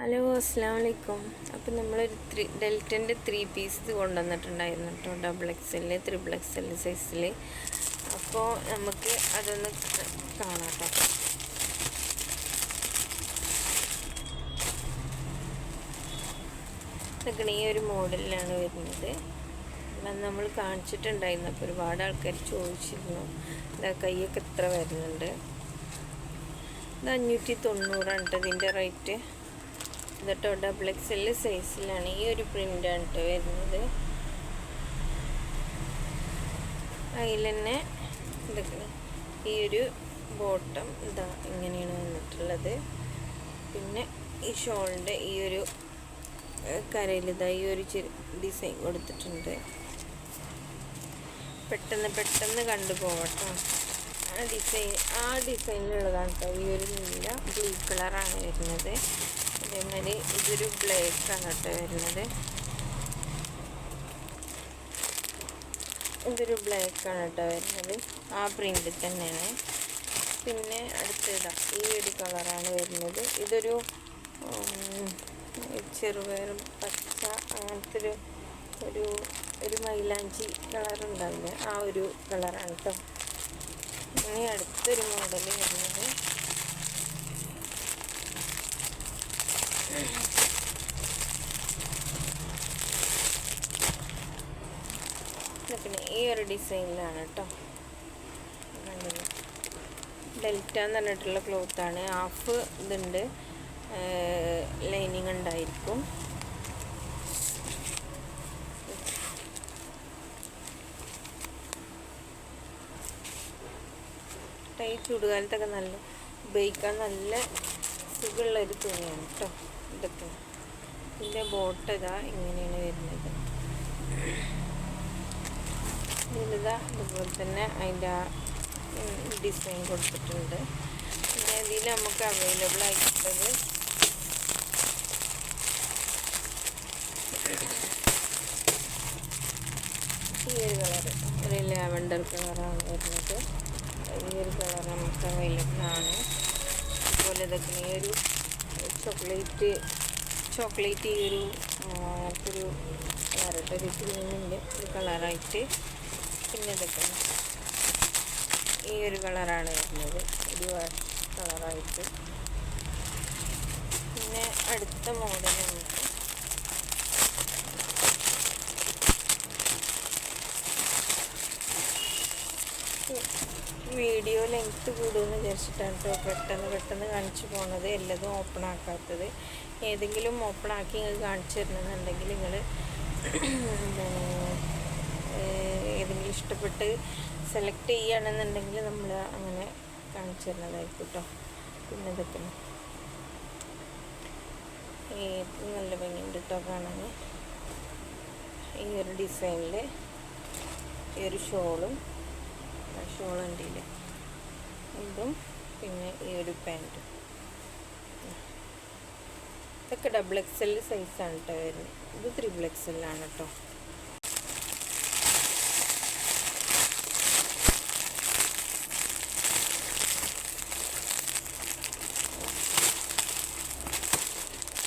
Hello, അസ്സാം വലൈക്കും. അപ്പം നമ്മളൊരു ഡെൽറ്റൻ്റെ 3 പീസ് കൊണ്ടുവന്നിട്ടുണ്ടായിരുന്നു കേട്ടോ, XXL, XXL സൈസിൽ. അപ്പോൾ നമുക്ക് അതൊന്ന് കാണാം കേട്ടോ. ഇതൊക്കെ ഈ ഒരു മോഡലിലാണ് വരുന്നത്. നമ്മൾ കാണിച്ചിട്ടുണ്ടായിരുന്നു. അപ്പോൾ ഒരുപാട് ആൾക്കാർ ചോദിച്ചിരുന്നു ഇതാ കൈയൊക്കെ എത്ര വരുന്നുണ്ട്. ഇത് 590 കേട്ടോ ഇതിൻ്റെ റേറ്റ്. ഇതട്ടോ XXL സൈസിലാണ്. ഈ ഒരു പ്രിൻ്റാണ് കേട്ടോ വരുന്നത്. അതിൽ തന്നെ ഇതൊക്കെ ഈ ഒരു ബോട്ടം ഇതാ ഇങ്ങനെയാണ് വന്നിട്ടുള്ളത്. പിന്നെ ഈ ഷോളിൻ്റെ ഈ ഒരു കരയിൽ ഇതാ ഈ ഒരു ഡിസൈൻ കൊടുത്തിട്ടുണ്ട്. പെട്ടെന്ന് കണ്ടുപോകട്ടോ. ആ ഡിസൈനിലുള്ളതാണ് കേട്ടോ. ഈ ഒരു നീല ബ്ലൂ കളറാണ് വരുന്നത്. അതേമാതിരി ഇതൊരു ബ്ലാക്കാണ് കേട്ടോ വരുന്നത്. ഇതൊരു ബ്ലാക്കാണ് കേട്ടോ വരുന്നത്. ആ പ്രിൻ്റ് തന്നെയാണ്. പിന്നെ അടുത്തതാ ഈ ഒരു കളറാണ് വരുന്നത്. ഇതൊരു ചെറുപയർ പച്ച അങ്ങനത്തെ ഒരു മൈലാഞ്ചി കളറുണ്ടാവില്ല, ആ ഒരു കളറാണ് കേട്ടോ. ഇനി അടുത്തൊരു മോഡൽ വരുന്നത് പിന്നെ ഈ ഒരു ഡിസൈനിലാണ് കേട്ടോ. ഡെൽറ്റ എന്ന് പറഞ്ഞിട്ടുള്ള ക്ലോത്താണ്. ഹാഫ് ഇതുണ്ട്, ലൈനിങ് ഉണ്ടായിരിക്കും. ഈ ചൂടുകാലത്തൊക്കെ നല്ല ഉപയോഗിക്കാൻ നല്ല സുഖമുള്ളൊരു തുണിയാണ് കേട്ടോ ഇതൊക്കെ. ഇതിൻ്റെ ബോട്ട് ഇതാ ഇങ്ങനെയാണ് വരുന്നത്. ഇതിതാ അതുപോലെ തന്നെ അതിൻ്റെ ആ ഡിസൈൻ കൊടുത്തിട്ടുണ്ട്. പിന്നെ ഇതിൽ നമുക്ക് അവൈലബിൾ ആയിട്ടുള്ളത് ഈ ഒരു കളറ്, ഒരു ലാവൻഡർ കളറാണ് വരുന്നത്. ഈ ഒരു കളർ നമുക്ക് അവൈലബിൾ ആണ്. അതുപോലെ ഇതൊക്കെ ഈ ഒരു ചോക്ലേറ്റ് ഈ ഒരു ഒരു കളറിട്ടൊരു ഗ്രീനിൻ്റെ ഒരു കളറായിട്ട്. പിന്നെ ഇതൊക്കെ ഈ ഒരു കളറാണ് വരുന്നത്, ഒരു കളറായിട്ട്. പിന്നെ അടുത്ത മോഡൽ നമുക്ക് വീഡിയോ ലെങ്ത്ത് കൂടുമെന്ന് വിചാരിച്ചിട്ടാണ് കേട്ടോ പെട്ടെന്ന് കാണിച്ചു പോകുന്നത്. എല്ലതും ഓപ്പൺ ആക്കാത്തത്. ഏതെങ്കിലും ഓപ്പൺ ആക്കി നിങ്ങൾ കാണിച്ചു തരണമെന്നുണ്ടെങ്കിൽ നിങ്ങൾ ഏതെങ്കിലും ഇഷ്ടപ്പെട്ട് സെലക്ട് ചെയ്യുകയാണെന്നുണ്ടെങ്കിൽ നമ്മൾ അങ്ങനെ കാണിച്ചു തരുന്നതായിരിക്കും കേട്ടോ. പിന്നെ ഇതൊക്കെ നല്ല ഭംഗിയുണ്ട് കേട്ടോ കാണാൻ. ഈ ഒരു ഡിസൈനിൽ ഈ ഒരു ഷോളും ഉണ്ടല്ലേ, ഇതും പിന്നെ ഈ ഒരു പാൻറ്റും. ഇതൊക്കെ XXL സൈസാണ് കേട്ടോ വരുന്നത്. ഇത് XXL ആണ് കേട്ടോ.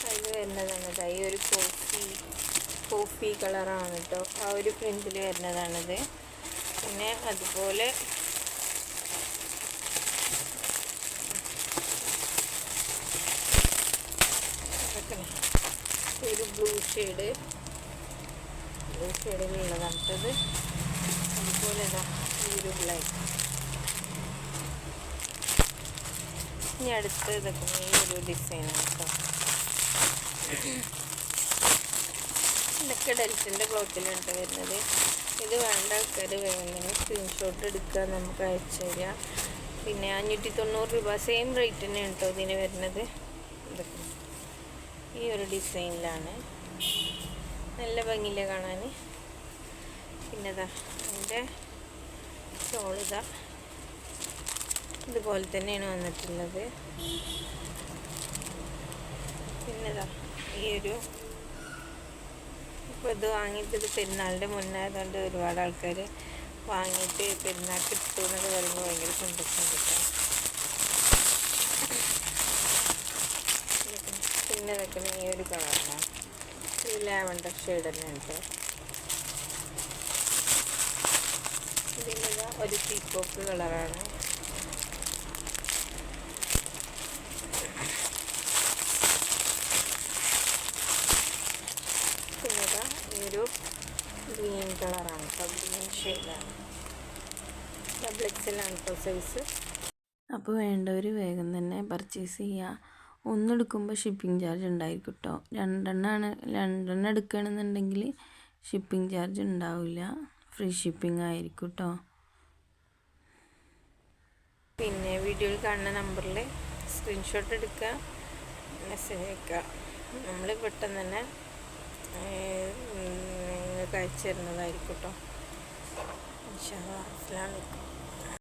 അതിൽ വരുന്നതാണ് ഈ ഒരു കോഫി കളറാണ് കേട്ടോ. ആ ഒരു പ്രിൻറ്റിൽ വരുന്നതാണിത്. പിന്നെ അതുപോലെ ഒരു ബ്ലൂ ഷെയ്ഡിലുള്ളതാണിട്ടത്. അതുപോലെ ഈ ഒരു ബ്ലാക്ക്. ഇനി അടുത്ത് ഇതൊക്കെ ഈ ഒരു ഡിസൈനാണ് കേട്ടോ. ഇതൊക്കെ ഡെൽറ്റൻ്റെ ക്ലോത്തിലാണ് വരുന്നത്. ഇത് വേണ്ട ആൾക്കാർ വേണമെങ്കിൽ സ്ക്രീൻഷോട്ട് എടുക്കുക, നമുക്ക് അയച്ചു തരിക. പിന്നെ 590 രൂപ സെയിം റേറ്റ് തന്നെയാണ് കേട്ടോ ഇതിന് വരുന്നത്. ഇതൊക്കെ ഈ ഒരു ഡിസൈനിലാണ്, നല്ല ഭംഗിയില്ല കാണാൻ. പിന്നെ അതിൻ്റെ ഷോളിതാ ഇതുപോലെ തന്നെയാണ് വന്നിട്ടുള്ളത്. പിന്നെ ഈ ഒരു ഇപ്പോൾ ഇത് വാങ്ങിയിട്ട് ഇത് പെരുന്നാളിൻ്റെ മുന്നേ ആയതുകൊണ്ട് ഒരുപാട് ആൾക്കാർ വാങ്ങിയിട്ട് പെരുന്നാൾക്ക് ഇട്ടു എന്നൊക്കെ പറയുമ്പോൾ ഭയങ്കര സന്തോഷം കിട്ടും. പിന്നെ ഇതൊക്കെ ഈ ഒരു കളറാണ്, ഈ ലാവണ്ടർ ഷെയ്ഡ് തന്നെ ഉണ്ട്. ഇതിൻ്റെ ഒരു പീക്കോക്ക് കളറാണ്. പിന്നെ ഈ ഒരു ഗ്രീൻ കളറാണ്, ഗ്രീൻ ഷെയ്ഡാണ്. ഡബിൾ എക്സലാണ് ഇപ്പോൾ സൈസ്. അപ്പോൾ വേണ്ടവർ വേഗം തന്നെ പർച്ചേസ് ചെയ്യുക. ഒന്നെടുക്കുമ്പോൾ ഷിപ്പിംഗ് ചാർജ് ഉണ്ടായിരിക്കും കേട്ടോ. രണ്ടെണ്ണം എടുക്കുകയാണെന്നുണ്ടെങ്കിൽ ഷിപ്പിംഗ് ചാർജ് ഉണ്ടാവില്ല, ഫ്രീ ഷിപ്പിംഗ് ആയിരിക്കും കേട്ടോ. പിന്നെ വീഡിയോയിൽ കാണുന്ന നമ്പറിൽ സ്ക്രീൻഷോട്ട് എടുക്കുക, മെസ്സേജ് അയക്കുക. നമ്മൾ പെട്ടെന്ന് തന്നെ നിങ്ങൾക്ക് അയച്ചു തരുന്നതായിരിക്കും കേട്ടോ. ഇൻഷാ അല്ലാഹ്. അസ്സലാമു അലൈക്കും.